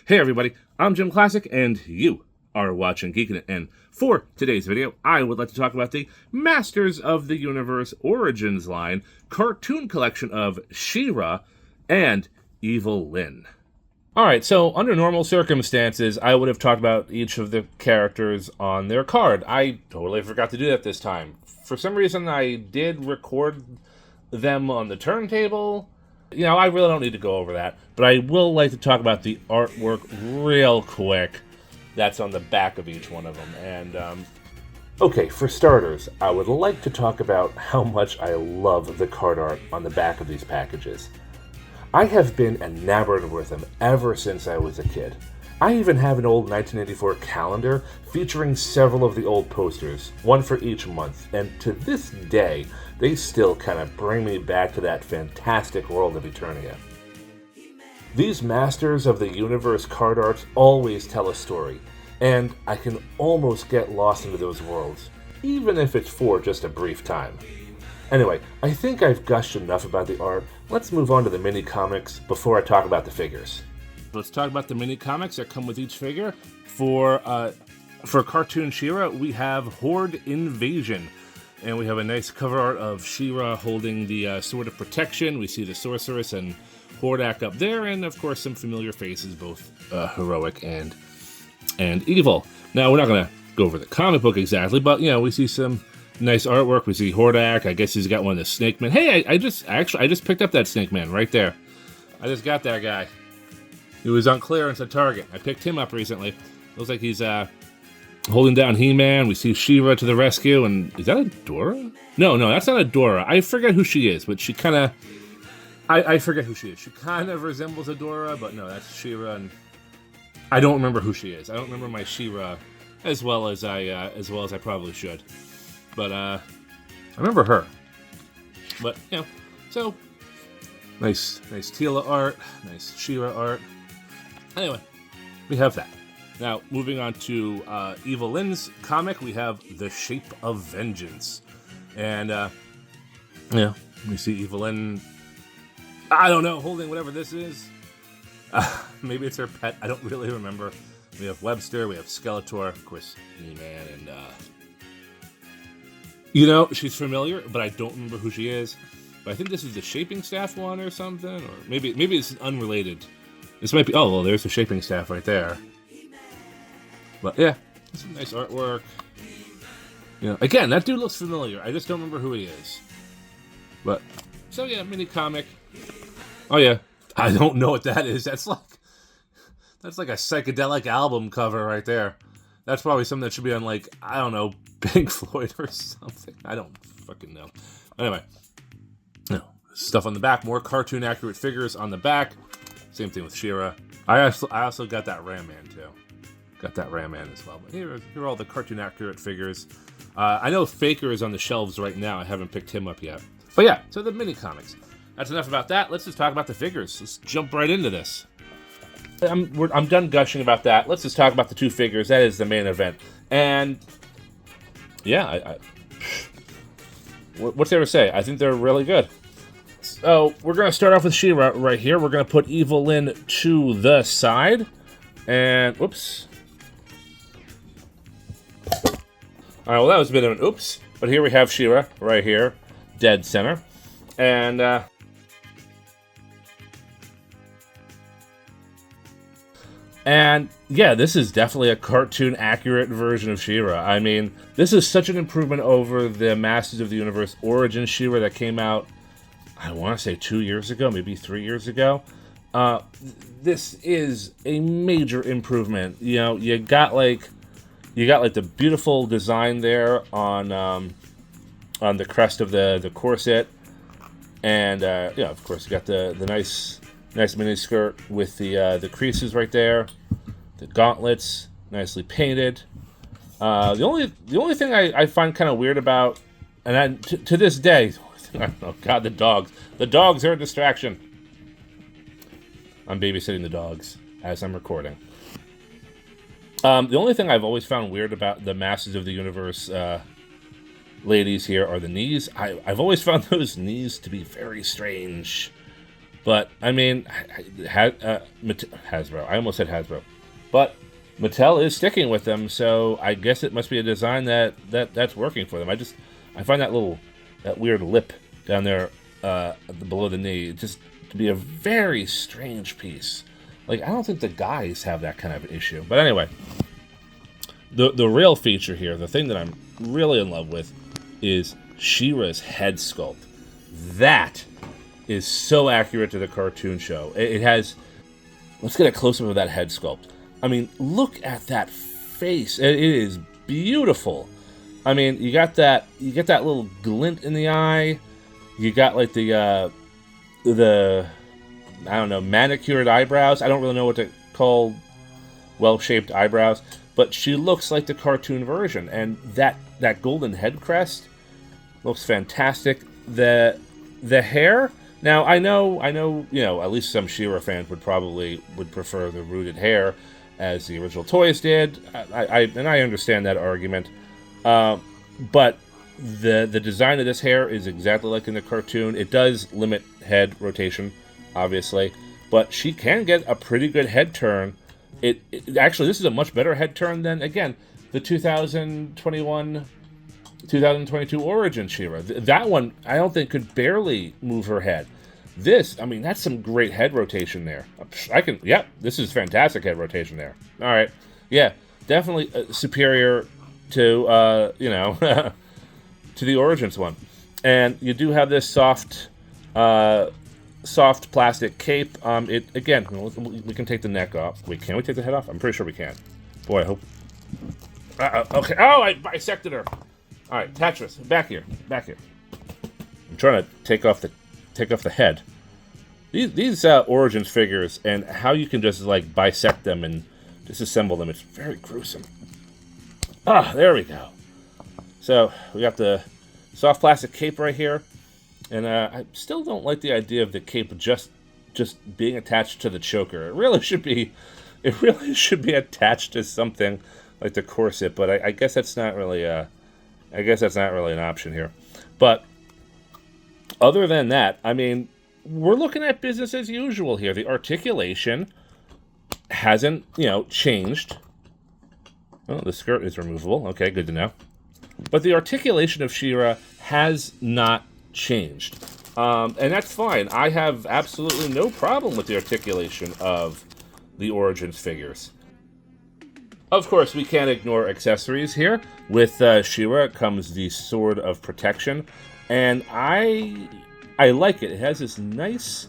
Hey everybody, I'm JimClassic, and you are watching Geekin. And for today's video, I would like to talk about the Masters of the Universe Origins line cartoon collection of SheRa and EvilLyn. Alright, so under normal circumstances, I would have talked about each of the characters on their card. I totally forgot to do that this time. For some reason, I did record them on the turntable. You know, I really don't need to go over that, but I will like to talk about the artwork real quick that's on the back of each one of them. And, okay, for starters, I would like to talk about how much I love the card art on the back of these packages. I have been enamored with them ever since I was a kid. I even have an old 1984 calendar featuring several of the old posters, one for each month, and to this day, they still kind of bring me back to that fantastic world of Eternia. These Masters of the Universe card arts always tell a story, and I can almost get lost into those worlds, even if it's for just a brief time. Anyway, I think I've gushed enough about the art. Let's move on to the mini-comics before I talk about the figures. Let's talk about the mini-comics that come with each figure. For cartoon SheRa, we have Horde Invasion. And we have a nice cover art of SheRa holding the Sword of Protection. We see the Sorceress and Hordak up there, and of course some familiar faces, both heroic and evil. Now, we're not going to go over the comic book exactly, but, you know, we see some nice artwork. We see Hordak. I guess he's got one of the Snake Men. Hey, I just picked up that Snake Man right there. I just got that guy. He was on clearance at Target. I picked him up recently. Looks like he's holding down He-Man. We see SheRa to the rescue, and is that Adora? No, that's not Adora. I forget who she is, but she kind of... I forget who she is. She kind of resembles Adora, but no, that's SheRa, and I don't remember who she is. I don't remember my SheRa as well as I probably should. But I remember her. But you know, so nice Teela art, nice SheRa art. Anyway, we have that. Now, moving on to EvilLyn's comic, we have The Shape of Vengeance. And, yeah, we see EvilLyn, I don't know, holding whatever this is. Maybe it's her pet, I don't really remember. We have Webster, we have Skeletor, of course, He-Man, and, you know, she's familiar, but I don't remember who she is. But I think this is the Shaping Staff one or something, or maybe it's unrelated. This might be, oh, well, there's the Shaping Staff right there. But yeah, some nice artwork. You know, again, that dude looks familiar. I just don't remember who he is. But, so yeah, mini comic. Oh yeah, I don't know what that is. That's like a psychedelic album cover right there. That's probably something that should be on, like, I don't know, Pink Floyd or something. I don't fucking know. Anyway, you know, stuff on the back, more cartoon accurate figures on the back. Same thing with SheRa. I also got that Ram Man too. Got that Ram Man as well. But here are all the cartoon accurate figures. I know Faker is on the shelves right now. I haven't picked him up yet. But yeah, so the mini comics. That's enough about that. Let's just talk about the figures. Let's jump right into this. I'm done gushing about that. Let's just talk about the two figures. That is the main event. And yeah, what's there to say? I think they're really good. So we're going to start off with SheRa right here. We're going to put EvilLyn to the side. And, whoops. Alright, well that was a bit of an oops. But here we have SheRa right here. Dead center. And, yeah, this is definitely a cartoon accurate version of SheRa. I mean, this is such an improvement over the Masters of the Universe Origins SheRa that came out, I want to say 2 years ago, maybe 3 years ago. This is a major improvement. You know, you got like the beautiful design there on the crest of the corset, and yeah, of course you got the nice mini skirt with the creases right there, the gauntlets nicely painted. The only thing I find kind of weird about, and to this day, oh god, the dogs are a distraction. I'm babysitting the dogs as I'm recording. The only thing I've always found weird about the Masters of the Universe ladies here are the knees. I've always found those knees to be very strange. But, I mean, Hasbro. I almost said Hasbro. But Mattel is sticking with them, so I guess it must be a design that's working for them. I find that weird lip down there below the knee just to be a very strange piece. Like, I don't think the guys have that kind of issue. But anyway, the real feature here, the thing that I'm really in love with, is SheRa's head sculpt. That is so accurate to the cartoon show. It has... Let's get a close-up of that head sculpt. I mean, look at that face. It is beautiful. I mean, you get that little glint in the eye. You got like the I don't know, manicured eyebrows. I don't really know what to call well-shaped eyebrows, but she looks like the cartoon version, and that golden head crest looks fantastic. The hair. Now I know, at least some SheRa fans would prefer the rooted hair, as the original toys did. I understand that argument, but the design of this hair is exactly like in the cartoon. It does limit head rotation, obviously, but she can get a pretty good head turn. It actually, this is a much better head turn than, again, the 2022 Origin SheRa. That one, I don't think, could barely move her head. This, I mean, that's some great head rotation there. This is fantastic head rotation there. All right, yeah, definitely superior to, to the Origins one. And you do have this soft plastic cape. Again, we can take the neck off. Wait, can we take the head off? I'm pretty sure we can. Boy, I hope. Okay. Oh, I bisected her. All right, Tatris, back here. I'm trying to take off the head. These Origins figures, and how you can just like bisect them and disassemble them, it's very gruesome. There we go. So we got the soft plastic cape right here, and I still don't like the idea of the cape just being attached to the choker. It really should be attached to something like the corset, but I guess that's not really an option here. But other than that, I mean, we're looking at business as usual here. The articulation hasn't, changed. Oh, the skirt is removable. Okay, good to know. But the articulation of SheRa has not changed. And that's fine. I have absolutely no problem with the articulation of the Origins figures. Of course, we can't ignore accessories here. With SheRa comes the Sword of Protection. And I like it. It has this nice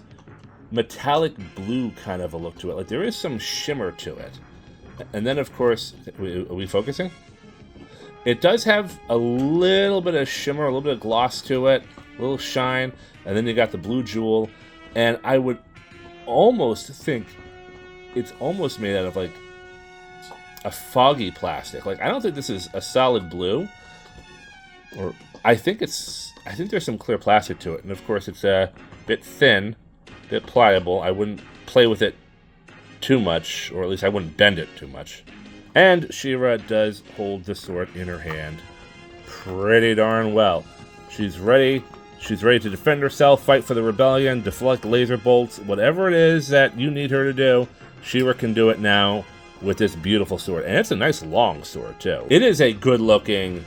metallic blue kind of a look to it. Like, there is some shimmer to it. And then, of course, are we focusing? It does have a little bit of shimmer, a little bit of gloss to it, a little shine. And then you got the blue jewel. And I would almost think it's almost made out of, like, a foggy plastic. Like, I don't think this is a solid blue. Or I think there's some clear plastic to it, and of course it's a bit thin, a bit pliable. I wouldn't play with it too much, or at least I wouldn't bend it too much. And SheRa does hold the sword in her hand pretty darn well. She's ready. She's ready to defend herself, fight for the rebellion, deflect laser bolts, whatever it is that you need her to do. SheRa can do it now with this beautiful sword, and it's a nice long sword too. It is a good-looking,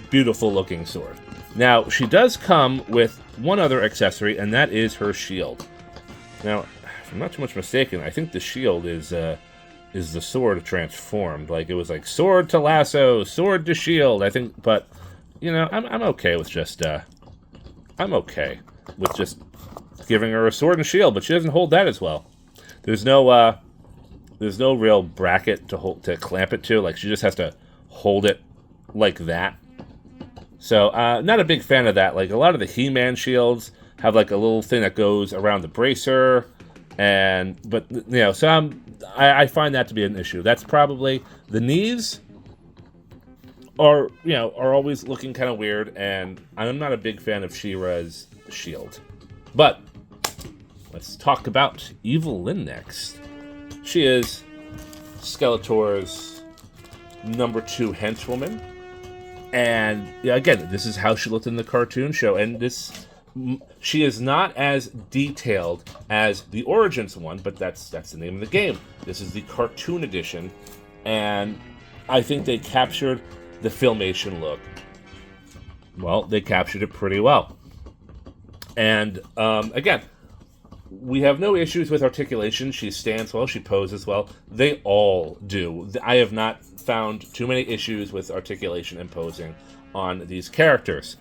beautiful-looking sword. Now, she does come with one other accessory, and that is her shield. Now, if I'm not too much mistaken, I think the shield is the sword transformed. Like, it was like sword to lasso, sword to shield, I think. But, I'm okay with just giving her a sword and shield, but she doesn't hold that as well. There's no real bracket to clamp it to. Like, she just has to hold it like that. So, not a big fan of that. Like, a lot of the He-Man shields have, like, a little thing that goes around the bracer. So I find that to be an issue. That's probably... The knees are always looking kind of weird, and I'm not a big fan of SheRa's shield. But, let's talk about EvilLyn next. She is Skeletor's #2 henchwoman. And, again, this is how she looked in the cartoon show. And this She is not as detailed as the Origins one, but that's the name of the game. This is the cartoon edition, and I think they captured the Filmation look. Well, they captured it pretty well. And again, we have no issues with articulation. She stands well, she poses well. They all do. I have not found too many issues with articulation and posing on these characters.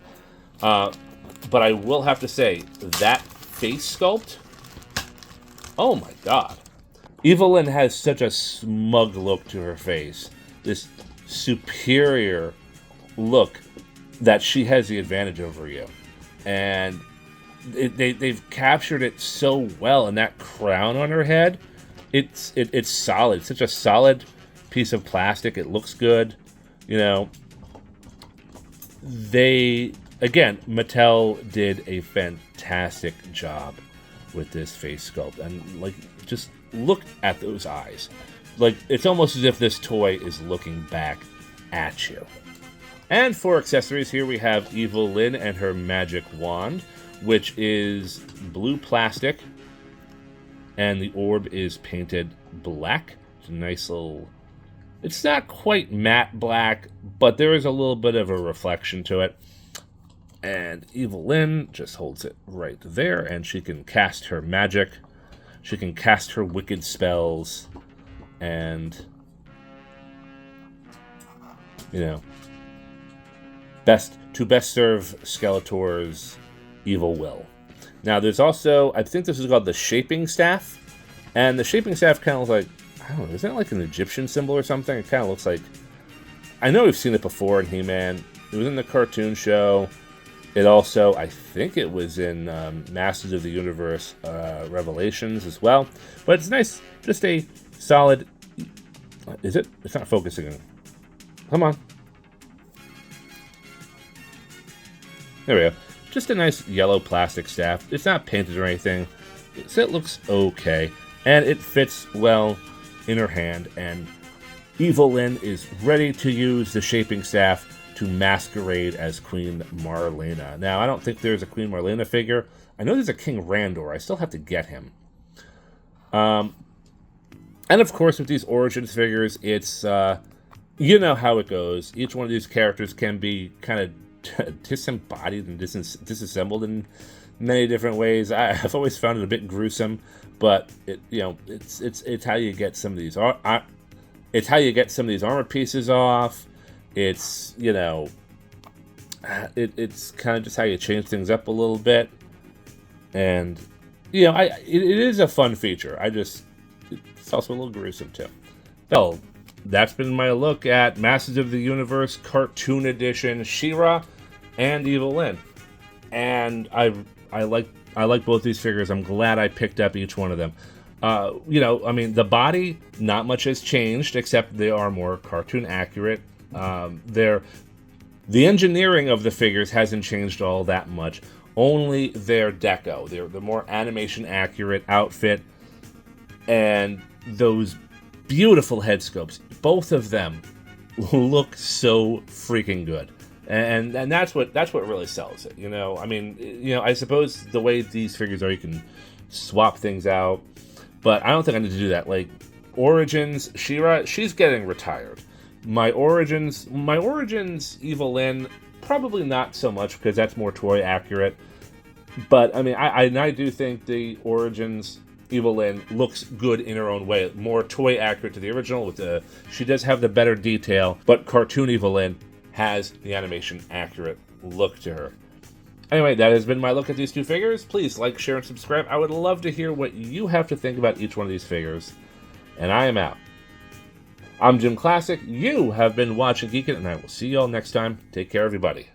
But I will have to say, that face sculpt, oh my god. EvilLyn has such a smug look to her face. This superior look that she has the advantage over you. And they've captured it so well, and that crown on her head, it's solid. It's such a solid piece of plastic. It looks good. You know, again, Mattel did a fantastic job with this face sculpt. And, like, just look at those eyes. Like, it's almost as if this toy is looking back at you. And for accessories, here we have EvilLyn and her magic wand, which is blue plastic, and the orb is painted black. It's a nice little... It's not quite matte black, but there is a little bit of a reflection to it. And EvilLyn just holds it right there, and she can cast her magic. She can cast her wicked spells, and, you know, best serve Skeletor's evil will. Now, there's also, I think this is called the Shaping Staff, and the Shaping Staff kind of looks like, I don't know, isn't it like an Egyptian symbol or something? It kind of looks like, I know we've seen it before in He-Man. It was in the cartoon show. It also, I think it was in Masters of the Universe Revelations as well. But it's nice, just a solid, is it? It's not focusing. Come on. There we go. Just a nice yellow plastic staff. It's not painted or anything. So it looks okay. And it fits well in her hand. And EvilLyn is ready to use the Shaping Staff to masquerade as Queen Marlena. Now, I don't think there's a Queen Marlena figure. I know there's a King Randor. I still have to get him. And of course, with these Origins figures, it's, you know how it goes. Each one of these characters can be kind of disembodied and disassembled in many different ways. I've always found it a bit gruesome, but it's how you get some of these. It's how you get some of these armor pieces off. It's, you know, it's kind of just how you change things up a little bit. And, you know, it is a fun feature. It's also a little gruesome, too. Well, that's been my look at Masters of the Universe Cartoon Edition SheRa and EvilLyn. And I like both these figures. I'm glad I picked up each one of them. You know, I mean, the body, not much has changed, except they are more cartoon accurate. The engineering of the figures hasn't changed all that much. Only their deco, the more animation accurate outfit, and those beautiful head sculpts. Both of them look so freaking good, and that's what really sells it. You know, I mean, you know, I suppose the way these figures are, you can swap things out, but I don't think I need to do that. Like Origins, SheRa, she's getting retired. My Origins EvilLyn, probably not so much because that's more toy accurate. But I mean, I do think the Origins EvilLyn looks good in her own way, more toy accurate to the original. She does have the better detail, but cartoon EvilLyn has the animation accurate look to her. Anyway, that has been my look at these two figures. Please like, share, and subscribe. I would love to hear what you have to think about each one of these figures. And I am out. I'm JimClassic. You have been watching Geekin, and I will see you all next time. Take care, everybody.